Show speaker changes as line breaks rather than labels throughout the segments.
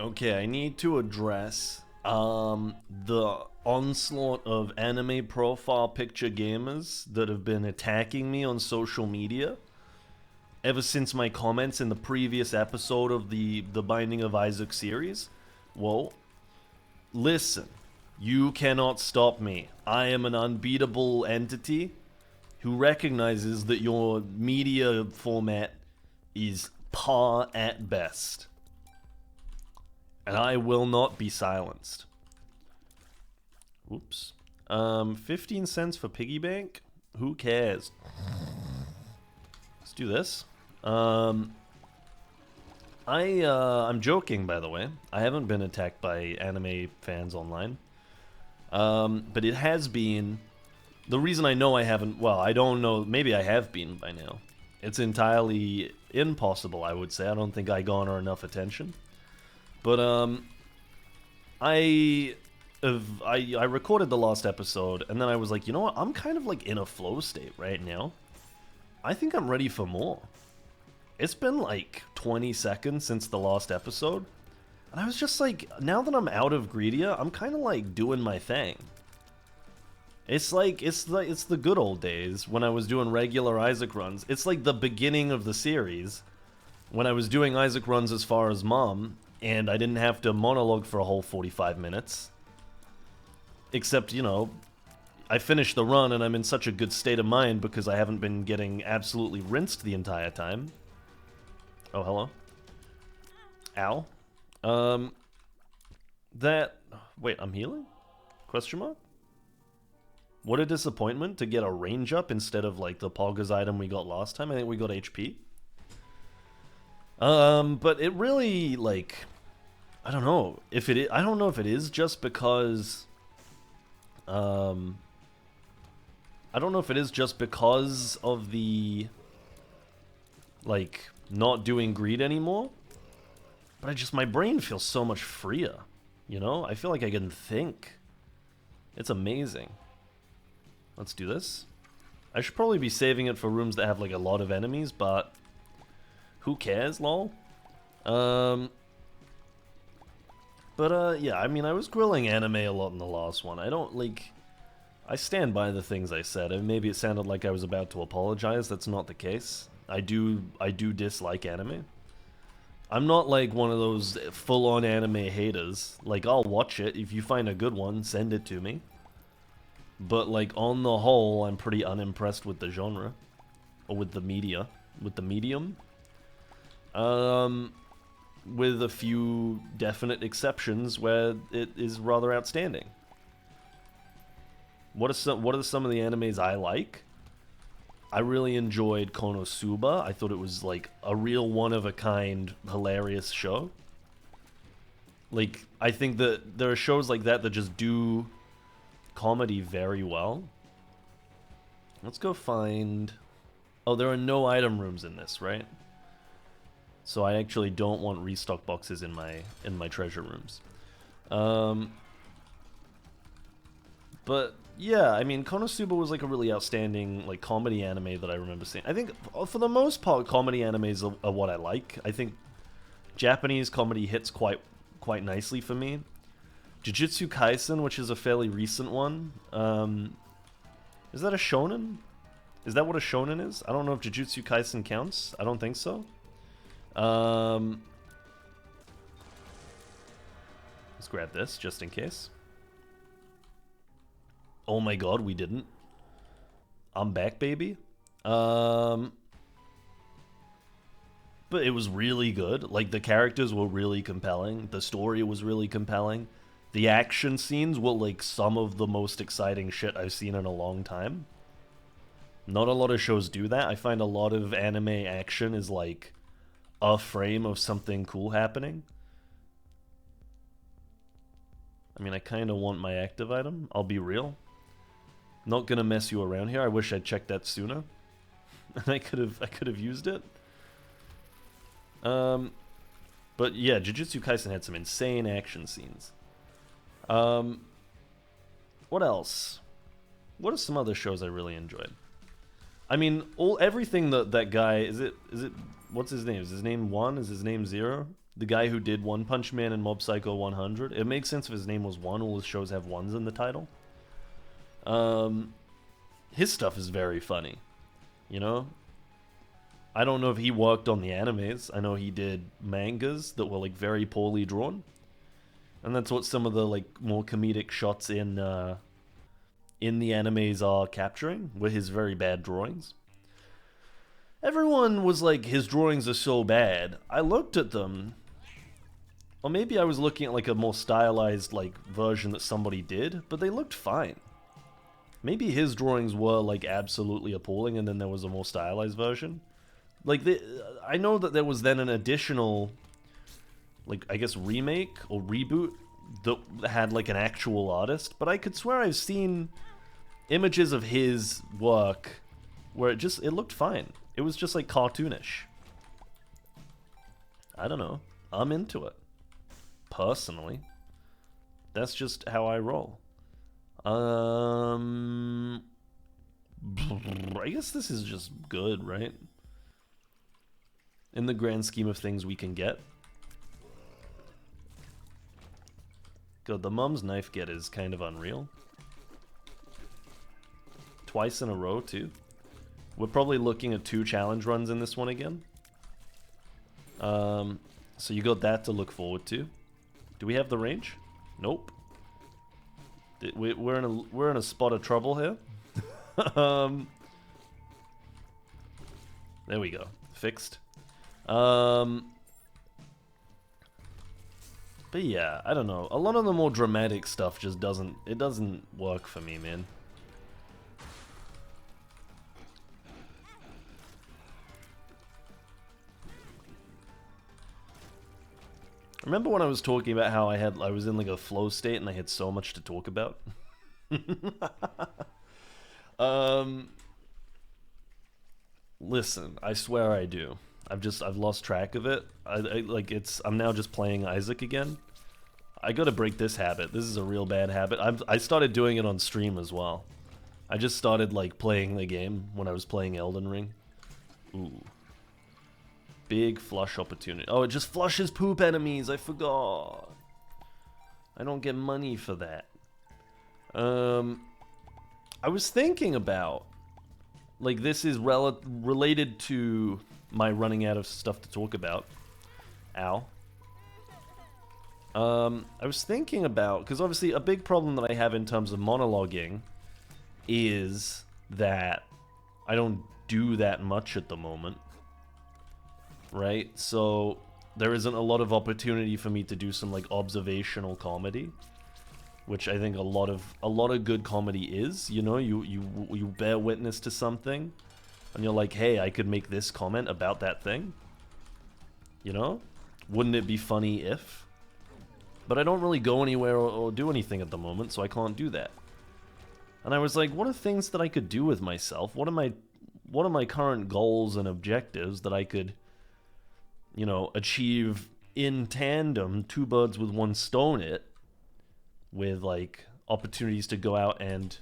Okay, I need to address the onslaught of anime profile picture gamers that have been attacking me on social media ever since my comments in the previous episode of the Binding of Isaac series. Whoa. Listen, you cannot stop me. I am an unbeatable entity who recognizes that your media format is par at best. And I will not be silenced. Oops. 15 cents for piggy bank? Who cares? Let's do this. I'm joking, by the way. I haven't been attacked by anime fans online. But it has been... The reason I know I haven't... Well, I don't know. Maybe I have been by now. It's entirely impossible, I would say. I don't think I garner enough attention. But, I recorded the last episode, and then I was like, you know what? I'm kind of, like, in a flow state right now. I think I'm ready for more. It's been, like, 20 seconds since the last episode. And I was just like, now that I'm out of Greedia, I'm kind of, like, doing my thing. It's like, it's the good old days when I was doing regular Isaac runs. It's like the beginning of the series, when I was doing Isaac runs as far as Mom, and I didn't have to monologue for a whole 45 minutes. Except, you know, I finished the run and I'm in such a good state of mind because I haven't been getting absolutely rinsed the entire time. Oh, hello. Ow. Wait, I'm healing? Question mark? What a disappointment to get a range up instead of, like, the Poggers item we got last time. I think we got HP. But it really, like... I don't know if it is, I don't know if it is just because I don't know if it is just because of the, like, not doing greed anymore, but my brain feels so much freer, you know? I feel like I can think. It's amazing. Let's do this. I should probably be saving it for rooms that have, like, a lot of enemies, but who cares, lol? Yeah, I mean, I was grilling anime a lot in the last one. I don't, like... I stand by the things I said, and maybe it sounded like I was about to apologize. That's not the case. I do dislike anime. I'm not, like, one of those full-on anime haters. Like, I'll watch it. If you find a good one, send it to me. But, like, on the whole, I'm pretty unimpressed with the genre. Or with the media. With the medium. With a few definite exceptions where it is rather outstanding. What are some of the animes I like? I really enjoyed Konosuba. I thought it was, like, a real one-of-a-kind, hilarious show. Like, I think that there are shows like that that just do comedy very well. Let's go find... Oh, there are no item rooms in this, right? So I actually don't want restock boxes in my treasure rooms. But yeah, I mean, Konosuba was like a really outstanding, like, comedy anime that I remember seeing. I think for the most part, comedy animes are what I like. I think Japanese comedy hits quite nicely for me. Jujutsu Kaisen, which is a fairly recent one. Is that a shonen? Is that what a shonen is? I don't know if Jujutsu Kaisen counts. I don't think so. Let's grab this, just in case. Oh my god, we didn't. I'm back, baby. But it was really good. Like, the characters were really compelling. The story was really compelling. The action scenes were, like, some of the most exciting shit I've seen in a long time. Not a lot of shows do that. I find a lot of anime action is, like, a frame of something cool happening. I mean, I kind of want my active item. I'll be real. Not gonna mess you around here. I wish I'd checked that sooner. I could have used it. But yeah, Jujutsu Kaisen had some insane action scenes. What else? What are some other shows I really enjoyed? I mean, everything that guy is it what's his name? Is his name 1? Is his name 0? The guy who did One Punch Man and Mob Psycho 100. It makes sense if his name was One. All his shows have ones in the title. His stuff is very funny. You know? I don't know if he worked on the animes. I know he did mangas that were like very poorly drawn. And that's what some of the like more comedic shots in the animes are capturing, were his very bad drawings. Everyone was like, his drawings are so bad. I looked at them, or maybe I was looking at like a more stylized like version that somebody did, but they looked fine. Maybe his drawings were like absolutely appalling, and then there was a more stylized version. Like, I know that there was then an additional, like, I guess remake or reboot that had like an actual artist, but I could swear I've seen images of his work where it looked fine. It was just like cartoonish. I don't know. I'm into it. Personally. That's just how I roll. I guess this is just good, right? In the grand scheme of things we can get. God, the mom's knife get is kind of unreal. Twice in a row, too. We're probably looking at 2 challenge runs in this one again. So you got that to look forward to. Do we have the range? Nope. We're in a spot of trouble here. There we go. Fixed. But yeah, I don't know. A lot of the more dramatic stuff just doesn't work for me, man. Remember when I was talking about how I was in like a flow state and I had so much to talk about? Listen, I swear I do. I've lost track of it. I'm now just playing Isaac again. I gotta break this habit. This is a real bad habit. I started doing it on stream as well. I just started like playing the game when I was playing Elden Ring. Ooh. Big flush opportunity. Oh, it just flushes poop enemies. I forgot. I don't get money for that. I was thinking about, like, this is related to my running out of stuff to talk about. Ow. I was thinking about, because obviously a big problem that I have in terms of monologuing is that I don't do that much at the moment. Right? So there isn't a lot of opportunity for me to do some like observational comedy, which I think a lot of good comedy is. You know, you bear witness to something, and you're like, hey, I could make this comment about that thing. You know, wouldn't it be funny if? But I don't really go anywhere or do anything at the moment, so I can't do that. And I was like, what are things that I could do with myself? What are my current goals and objectives that I could, you know, achieve in tandem, 2 birds with 1 stone it, with like opportunities to go out and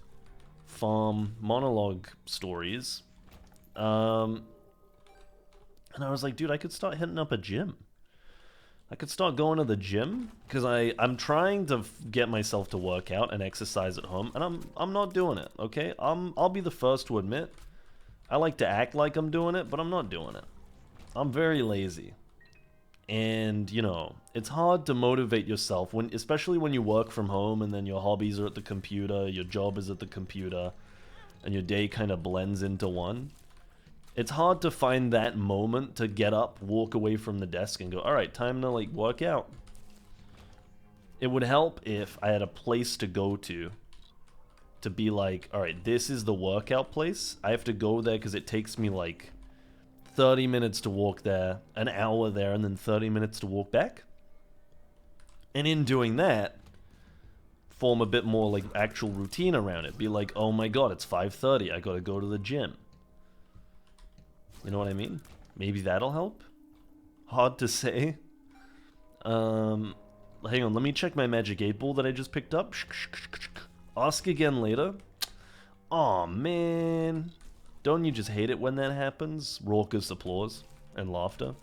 farm monologue stories. And I was like, dude, I could start hitting up a gym. I could start going to the gym, because I'm trying to get myself to work out and exercise at home, and I'm not doing it, okay? I'll be the first to admit, I like to act like I'm doing it, but I'm not doing it. I'm very lazy. And, you know, it's hard to motivate yourself, especially when you work from home and then your hobbies are at the computer, your job is at the computer, and your day kind of blends into one. It's hard to find that moment to get up, walk away from the desk, and go, alright, time to, like, work out. It would help if I had a place to go to be like, alright, this is the workout place. I have to go there because it takes me, like, 30 minutes to walk there, an hour there, and then 30 minutes to walk back. And in doing that, form a bit more like actual routine around it. Be like, oh my god, it's 5:30, I gotta go to the gym. You know what I mean? Maybe that'll help? Hard to say. Hang on, let me check my magic 8 ball that I just picked up. Ask again later. Aw, man. Don't you just hate it when that happens? Raucous applause and laughter.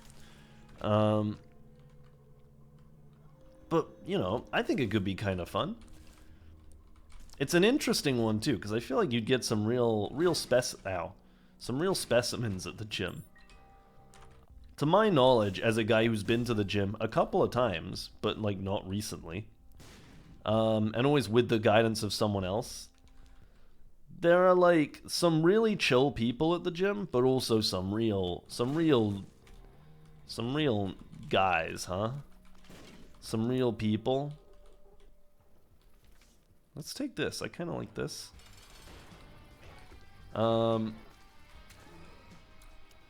But, you know, I think it could be kind of fun. It's an interesting one, too, because I feel like you'd get some some real specimens at the gym. To my knowledge, as a guy who's been to the gym a couple of times, but, like, not recently, and always with the guidance of someone else, there are, like, some really chill people at the gym, but also some real guys, huh? Some real people. Let's take this. I kind of like this. And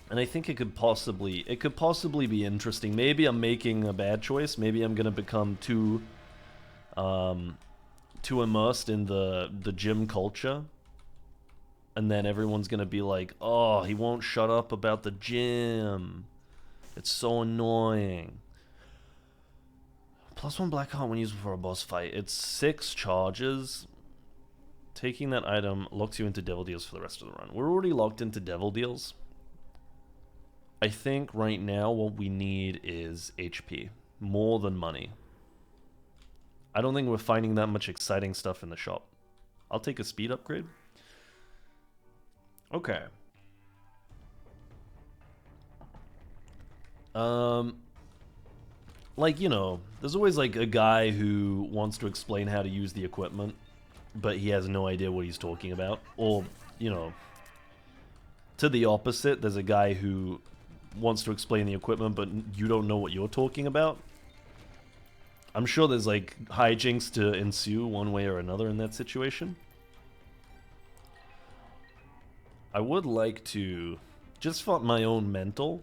I think it could possibly be interesting. Maybe I'm making a bad choice. Maybe I'm gonna become too immersed in the gym culture, and then everyone's gonna be like, "Oh, he won't shut up about the gym. It's so annoying." +1 black heart when used for a boss fight. It's 6 charges. Taking that item locks you into devil deals for the rest of the run. We're already locked into devil deals. I think right now what we need is HP. More than money. I don't think we're finding that much exciting stuff in the shop. I'll take a speed upgrade. Okay. Like, you know, there's always like a guy who wants to explain how to use the equipment, but he has no idea what he's talking about. Or, you know, to the opposite, there's a guy who wants to explain the equipment, but you don't know what you're talking about. I'm sure there's like hijinks to ensue one way or another in that situation. I would like to, just for my own mental,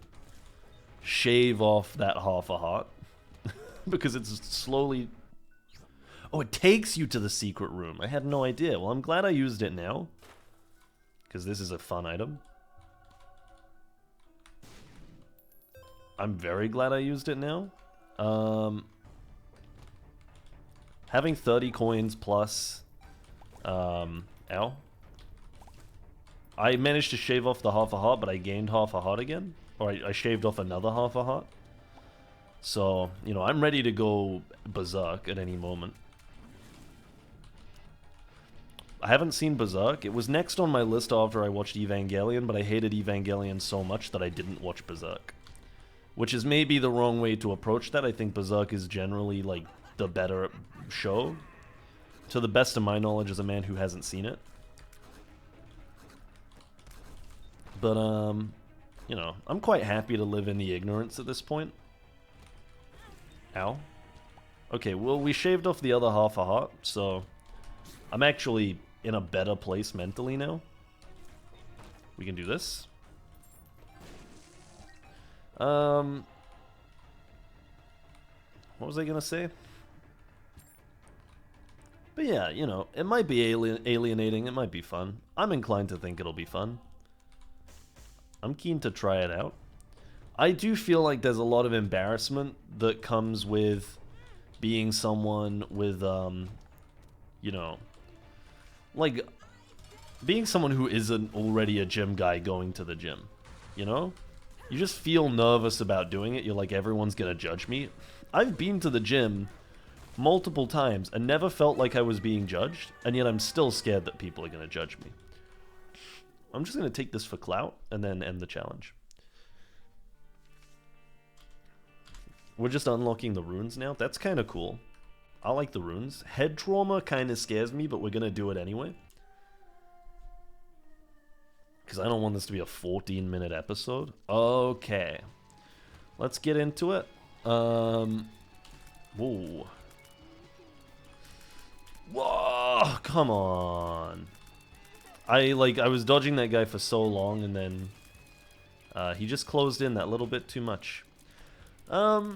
shave off that half a heart. Because it's slowly... Oh, it takes you to the secret room. I had no idea. Well, I'm glad I used it now. Because this is a fun item. I'm very glad I used it now. Having 30 coins plus... ow. I managed to shave off the half a heart, but I gained half a heart again. Or I shaved off another half a heart. So, you know, I'm ready to go berserk at any moment. I haven't seen Berserk. It was next on my list after I watched Evangelion, but I hated Evangelion so much that I didn't watch Berserk. Which is maybe the wrong way to approach that. I think Berserk is generally, like, the better show. To the best of my knowledge as a man who hasn't seen it. But, you know, I'm quite happy to live in the ignorance at this point. Ow. Okay, well, we shaved off the other half a heart, so I'm actually in a better place mentally now. We can do this. What was I gonna say? But yeah, you know, it might be alienating, it might be fun. I'm inclined to think it'll be fun. I'm keen to try it out. I do feel like there's a lot of embarrassment that comes with being someone with, you know, like, being someone who isn't already a gym guy going to the gym, you know? You just feel nervous about doing it. You're like, everyone's gonna judge me. I've been to the gym multiple times and never felt like I was being judged, and yet I'm still scared that people are gonna judge me. I'm just gonna take this for clout and then end the challenge. We're just unlocking the runes now. That's kind of cool. I like the runes. Head trauma kind of scares me, but we're going to do it anyway. Because I don't want this to be a 14-minute episode. Okay. Let's get into it. Whoa. Whoa, come on. I was dodging that guy for so long, and then he just closed in that little bit too much. But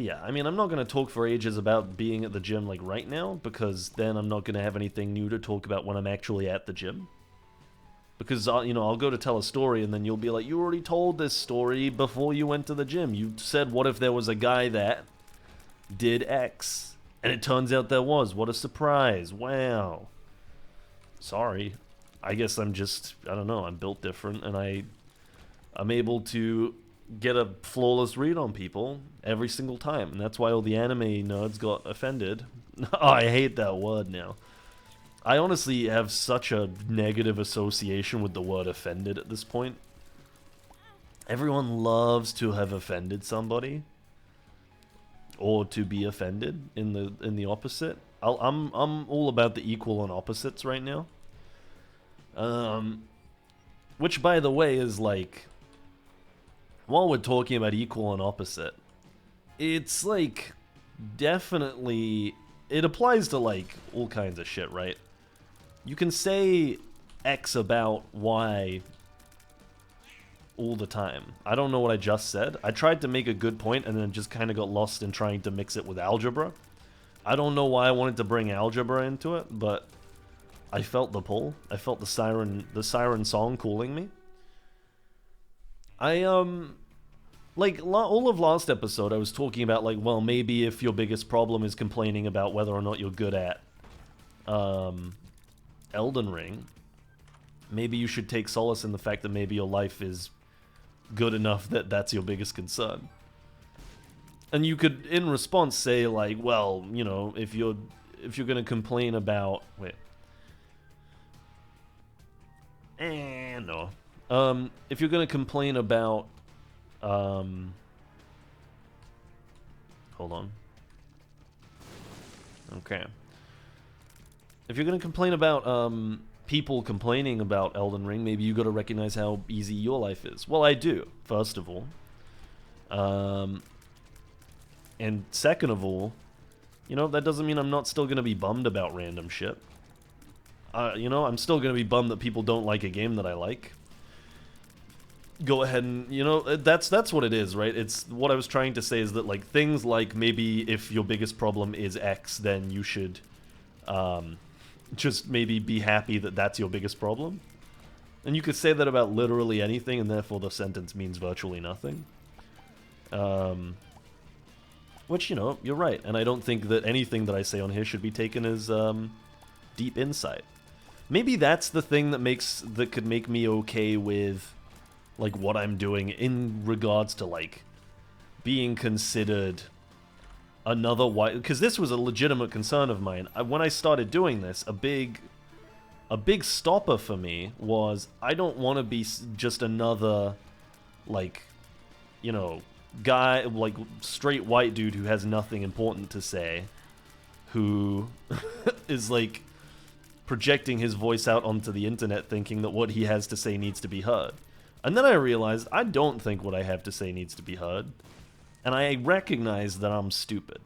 yeah, I mean, I'm not going to talk for ages about being at the gym, like, right now, because then I'm not going to have anything new to talk about when I'm actually at the gym. Because, you know, I'll go to tell a story, and then you'll be like, you already told this story before you went to the gym. You said, what if there was a guy that did X? And it turns out there was. What a surprise. Wow. Sorry. I guess I'm just, I don't know, I'm built different, and I'm able to get a flawless read on people every single time. And that's why all the anime nerds got offended. Oh, I hate that word now. I honestly have such a negative association with the word offended at this point. Everyone loves to have offended somebody, or to be offended in the opposite. I'm all about the equal and opposites right now. Which, by the way, is like, while we're talking about equal and opposite, it's like definitely, it applies to like all kinds of shit, right? You can say X about Y all the time. I don't know what I just said. I tried to make a good point and then just kind of got lost in trying to mix it with algebra. I don't know why I wanted to bring algebra into it, but I felt the pull. I felt the siren song calling me. Like, all of last episode, I was talking about, like, well, maybe if your biggest problem is complaining about whether or not you're good at, Elden Ring, maybe you should take solace in the fact that maybe your life is good enough that that's your biggest concern. And you could, in response, say, like, well, you know, if you're gonna complain about... Wait. No. If you're gonna complain about... Hold on. Okay. If you're gonna complain about, people complaining about Elden Ring, maybe you gotta recognize how easy your life is. Well, I do, first of all. And second of all, you know, that doesn't mean I'm not still gonna be bummed about random shit. You know, I'm still gonna be bummed that people don't like a game that I like. Go ahead and, you know, that's what it is, right? It's, what I was trying to say is that, like, things like, maybe if your biggest problem is X, then you should, just maybe be happy that that's your biggest problem. And you could say that about literally anything, and therefore the sentence means virtually nothing. Which, you know, you're right. And I don't think that anything that I say on here should be taken as deep insight. Maybe that's the thing that could make me okay with, like, what I'm doing in regards to, like, being considered another white... Because this was a legitimate concern of mine. When I started doing this, a big stopper for me was, I don't want to be just another, like, you know, guy, like, straight white dude who has nothing important to say, who is, like, projecting his voice out onto the internet thinking that what he has to say needs to be heard. And then I realized I don't think what I have to say needs to be heard. And I recognize that I'm stupid.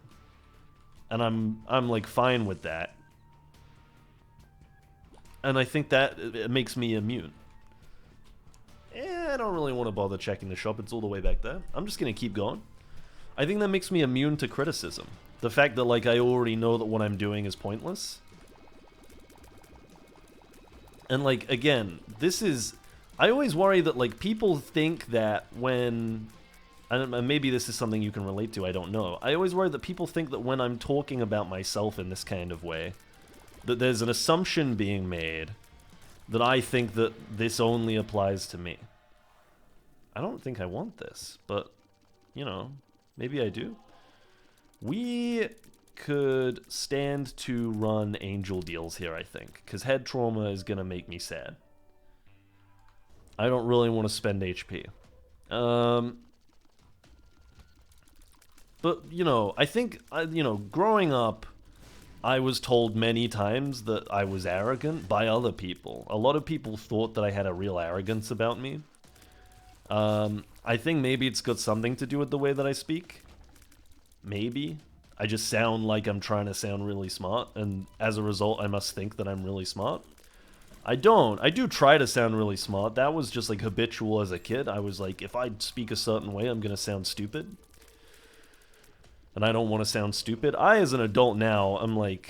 And I'm like fine with that. And I think that it makes me immune. I don't really want to bother checking the shop, it's all the way back there. I'm just gonna keep going. I think that makes me immune to criticism. The fact that, like, I already know that what I'm doing is pointless. And, like, again, this is... I always worry that, like, people think that when... And maybe this is something you can relate to, I don't know. I always worry that people think that when I'm talking about myself in this kind of way, that there's an assumption being made that I think that this only applies to me. I don't think I want this, but, you know, maybe I do. We could stand to run angel deals here, I think, because head trauma is going to make me sad. I don't really want to spend HP. But, you know, I think, you know, growing up, I was told many times that I was arrogant by other people. A lot of people thought that I had a real arrogance about me. I think maybe it's got something to do with the way that I speak. Maybe. I just sound like I'm trying to sound really smart, and as a result, I must think that I'm really smart. I don't. I do try to sound really smart. That was just, like, habitual as a kid. I was like, if I speak a certain way, I'm gonna sound stupid. And I don't want to sound stupid. As an adult now, I'm like,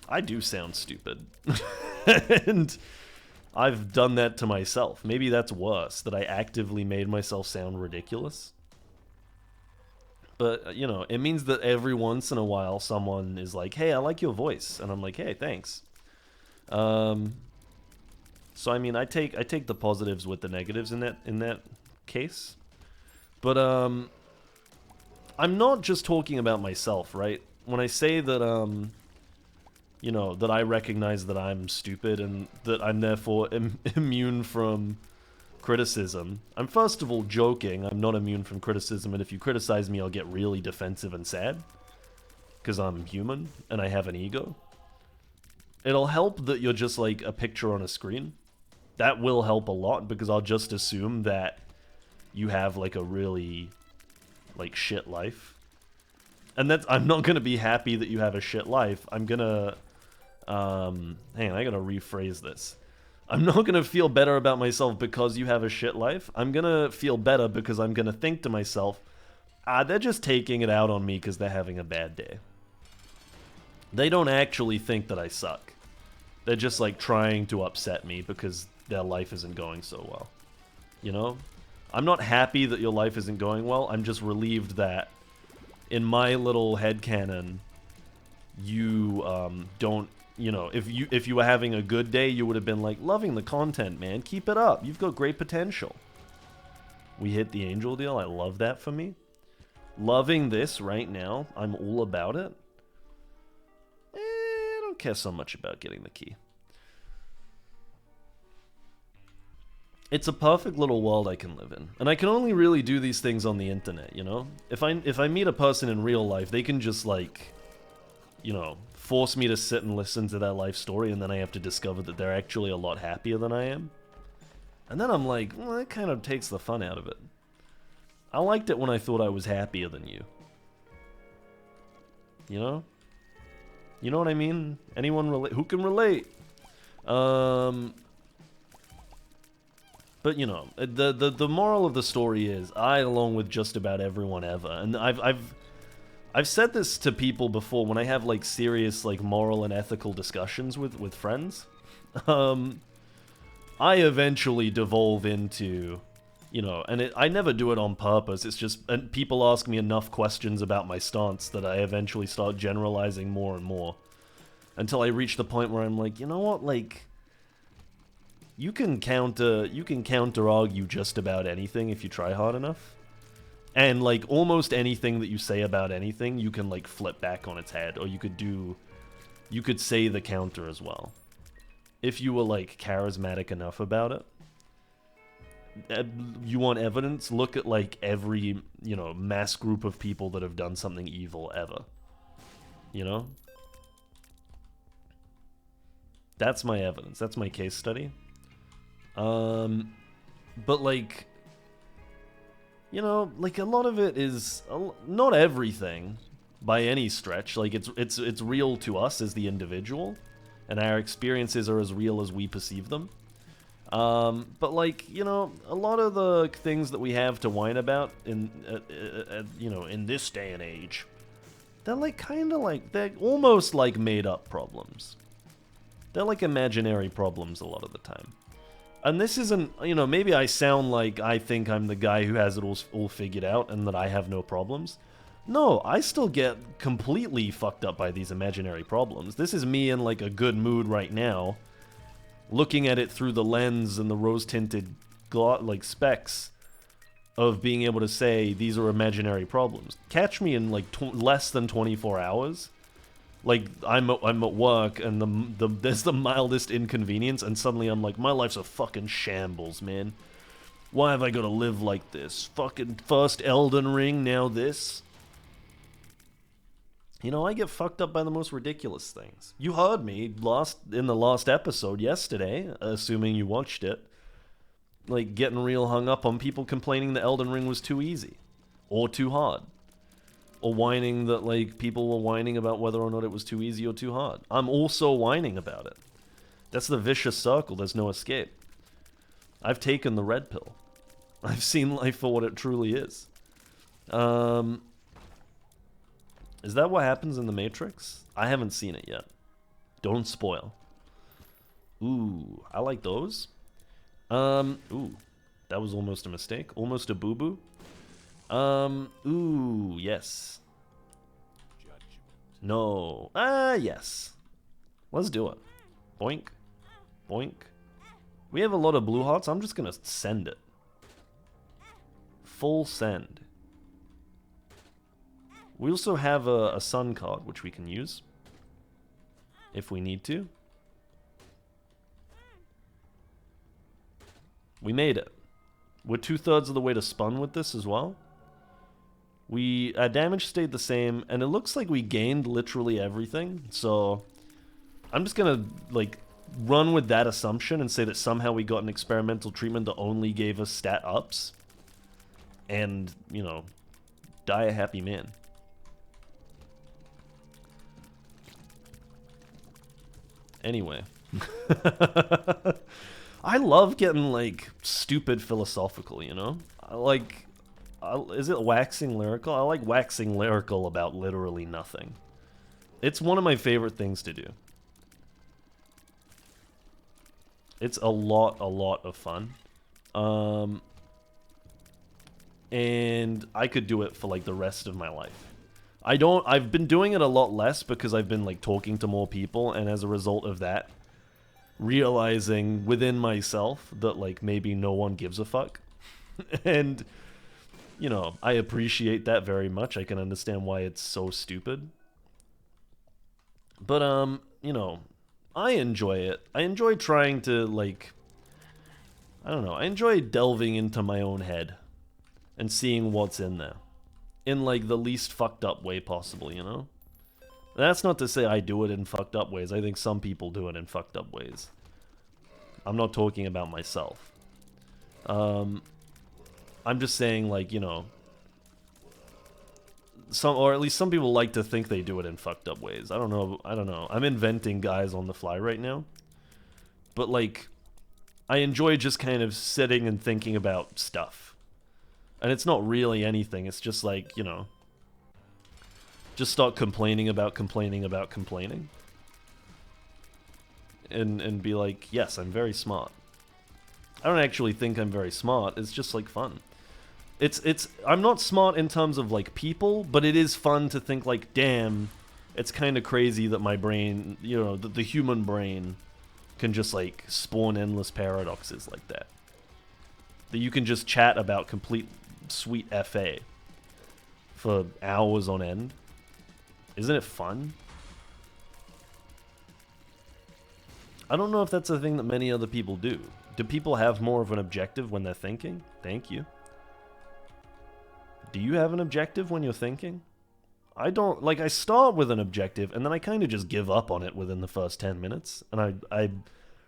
I do sound stupid. And I've done that to myself. Maybe that's worse, that I actively made myself sound ridiculous. But, you know, it means that every once in a while someone is like, hey, I like your voice. And I'm like, hey, thanks. So, I mean, I take the positives with the negatives in that case. But, I'm not just talking about myself, right? When I say that, you know, that I recognize that I'm stupid and that I'm therefore immune from criticism, I'm first of all joking. I'm not immune from criticism, and if you criticize me, I'll get really defensive and sad. Because I'm human, and I have an ego. It'll help that you're just like a picture on a screen. That will help a lot, because I'll just assume that you have like a really like shit life. And that's, I'm not gonna be happy that you have a shit life. I'm gonna hang on, I gotta rephrase this. I'm not gonna feel better about myself because you have a shit life. I'm gonna feel better because I'm gonna think to myself, they're just taking it out on me because they're having a bad day. They don't actually think that I suck. They're just like trying to upset me because their life isn't going so well. You know? I'm not happy that your life isn't going well. I'm just relieved that in my little headcanon, you don't, you know, if you were having a good day, you would have been like, loving the content, man. Keep it up. You've got great potential. We hit the angel deal. I love that for me. Loving this right now. I'm all about it. I don't care so much about getting the key. It's a perfect little world I can live in. And I can only really do these things on the internet, you know? If I meet a person in real life, they can just like, you know, force me to sit and listen to their life story, and then I have to discover that they're actually a lot happier than I am. And then I'm like, well, that kind of takes the fun out of it. I liked it when I thought I was happier than you. You know? You know what I mean? Anyone relate? Who can relate? But you know, the moral of the story is, I, along with just about everyone ever, and I've said this to people before when I have like serious like moral and ethical discussions with friends. I eventually devolve into, you know, and I never do it on purpose. It's just, and people ask me enough questions about my stance that I eventually start generalizing more and more, until I reach the point where I'm like, you know what, like, you can counter argue just about anything if you try hard enough. And like almost anything that you say about anything, you can like flip back on its head, or you could say the counter as well. If you were like charismatic enough about it. You want evidence? Look at like every, you know, mass group of people that have done something evil ever. You know? That's my evidence. That's my case study. But like, you know, like a lot of it is not everything by any stretch. Like it's real to us as the individual, and our experiences are as real as we perceive them. But like, you know, a lot of the things that we have to whine about in you know, in this day and age, they're like kind of like, they're almost like made up problems. They're like imaginary problems a lot of the time. And this isn't, you know, maybe I sound like I think I'm the guy who has it all figured out and that I have no problems. No, I still get completely fucked up by these imaginary problems. This is me in like a good mood right now, looking at it through the lens and the rose-tinted like specs of being able to say these are imaginary problems. Catch me in like less than 24 hours. Like, I'm at work, and there's the mildest inconvenience, and suddenly I'm like, my life's a fucking shambles, man. Why have I got to live like this? Fucking first Elden Ring, now this. You know, I get fucked up by the most ridiculous things. You heard me in the last episode yesterday, assuming you watched it, like, getting real hung up on people complaining that Elden Ring was too easy. Or too hard. Or whining that, like, people were whining about whether or not it was too easy or too hard. I'm also whining about it. That's the vicious circle. There's no escape. I've taken the red pill. I've seen life for what it truly is. Is that what happens in the Matrix? I haven't seen it yet. Don't spoil. Ooh, I like those. Ooh, that was almost a mistake. Almost a boo-boo. Ooh, yes. No. Yes. Let's do it. Boink. Boink. We have a lot of blue hearts. I'm just gonna send it. Full send. We also have a sun card, which we can use. If we need to. We made it. We're 2/3 of the way to spun with this as well. Our damage stayed the same, and it looks like we gained literally everything, so I'm just gonna, like, run with that assumption and say that somehow we got an experimental treatment that only gave us stat ups, and, you know, die a happy man. Anyway. I love getting, like, stupid philosophical, you know? Is it waxing lyrical? I like waxing lyrical about literally nothing. It's one of my favorite things to do. It's a lot of fun. And I could do it for, like, the rest of my life. I've been doing it a lot less because I've been, like, talking to more people, and as a result of that, realizing within myself that, like, maybe no one gives a fuck. And, you know, I appreciate that very much. I can understand why it's so stupid. But, you know, I enjoy it. I enjoy trying to, like, I don't know, I enjoy delving into my own head and seeing what's in there. In, like, the least fucked up way possible, you know? That's not to say I do it in fucked up ways. I think some people do it in fucked up ways. I'm not talking about myself. I'm just saying, like, you know, or at least some people like to think they do it in fucked up ways. I don't know. I'm inventing guys on the fly right now. But, like, I enjoy just kind of sitting and thinking about stuff. And it's not really anything. It's just like, you know, just start complaining about complaining. And be like, yes, I'm very smart. I don't actually think I'm very smart. It's just, like, fun. I'm not smart in terms of, like, people, but it is fun to think, like, damn, it's kind of crazy that my brain, you know, the human brain can just, like, spawn endless paradoxes like that. That you can just chat about complete sweet FA for hours on end. Isn't it fun? I don't know if that's a thing that many other people do. Do people have more of an objective when they're thinking? Thank you. Do you have an objective when you're thinking? I don't. Like, I start with an objective, and then I kind of just give up on it within the first 10 minutes. And I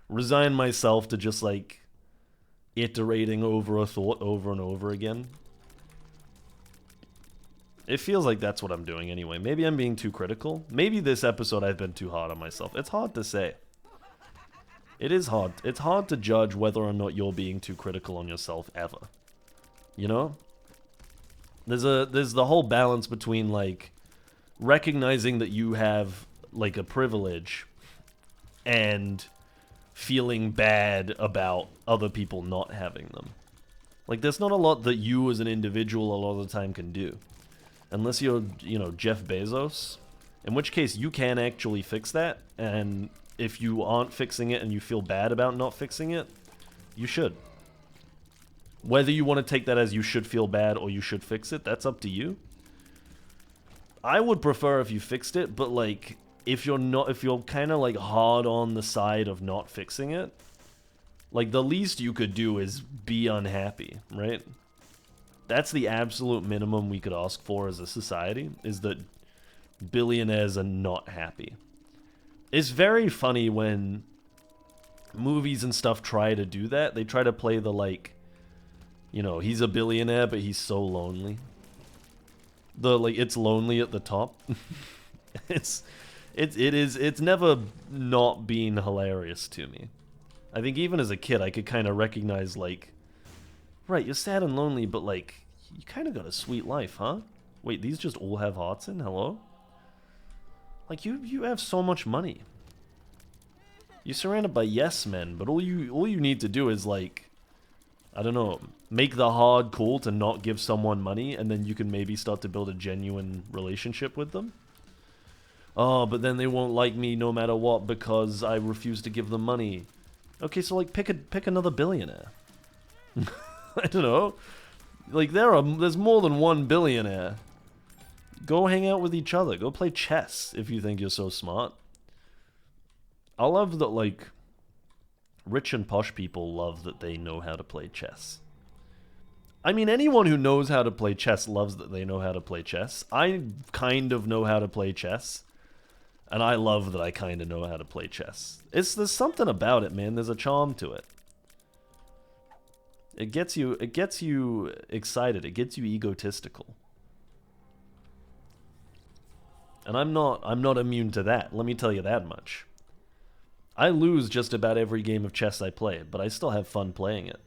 resign myself to just, like, iterating over a thought over and over again. It feels like that's what I'm doing anyway. Maybe I'm being too critical. Maybe this episode I've been too hard on myself. It's hard to say. It is hard. It's hard to judge whether or not you're being too critical on yourself ever. You know? There's the whole balance between, like, recognizing that you have, like, a privilege and feeling bad about other people not having them. Like, there's not a lot that you as an individual a lot of the time can do. Unless you're, you know, Jeff Bezos, in which case you can actually fix that, and if you aren't fixing it and you feel bad about not fixing it, you should. Whether you want to take that as you should feel bad or you should fix it, that's up to you. I would prefer if you fixed it, but, like, if you're kind of, like, hard on the side of not fixing it, like, the least you could do is be unhappy, right? That's the absolute minimum we could ask for as a society, is that billionaires are not happy. It's very funny when movies and stuff try to do that. They try to play the, like, you know, he's a billionaire, but he's so lonely. It's lonely at the top. It's never not been hilarious to me. I think even as a kid, I could kind of recognize, like, right, you're sad and lonely, but, like, you kind of got a sweet life, huh? Wait, these just all have hearts in? Hello? Like, you have so much money. You're surrounded by yes men, but all you need to do is, like, I don't know, make the hard call to not give someone money, and then you can maybe start to build a genuine relationship with them. Oh, but then they won't like me no matter what because I refuse to give them money. Okay, so, like, pick another billionaire. I don't know. Like, there's more than one billionaire. Go hang out with each other. Go play chess if you think you're so smart. I love that, like, rich and posh people love that they know how to play chess. I mean, anyone who knows how to play chess loves that they know how to play chess. I kind of know how to play chess. And I love that I kind of know how to play chess. There's something about it, man. There's a charm to it. It gets you excited. It gets you egotistical. And I'm not immune to that. Let me tell you that much. I lose just about every game of chess I play, but I still have fun playing it.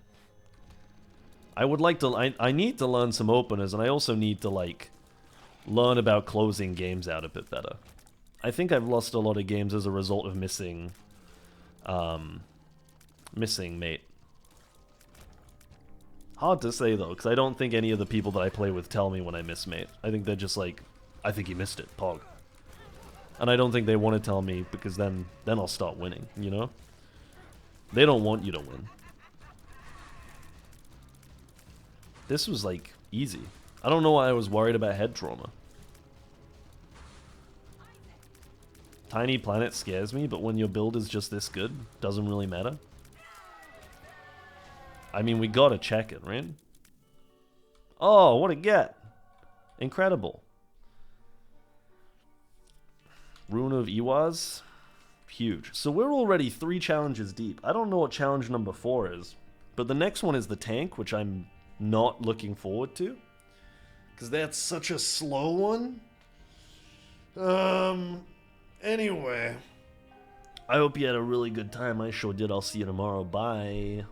I would like to I need to learn some openers, and I also need to, like, learn about closing games out a bit better. I think I've lost a lot of games as a result of missing mate. Hard to say, though, because I don't think any of the people that I play with tell me when I miss mate. I think they're just like, I think you missed it, Pog. And I don't think they want to tell me, because then I'll start winning, you know? They don't want you to win. This was, like, easy. I don't know why I was worried about head trauma. Tiny planet scares me, but when your build is just this good, doesn't really matter. I mean, we gotta check it, right? Oh, what a get! Incredible. Rune of Iwaz? Huge. So we're already 3 challenges deep. I don't know what challenge number 4 is, but the next one is the tank, which I'm not looking forward to, because that's such a slow one. Anyway, I hope you had a really good time. I sure did. I'll see you tomorrow. Bye.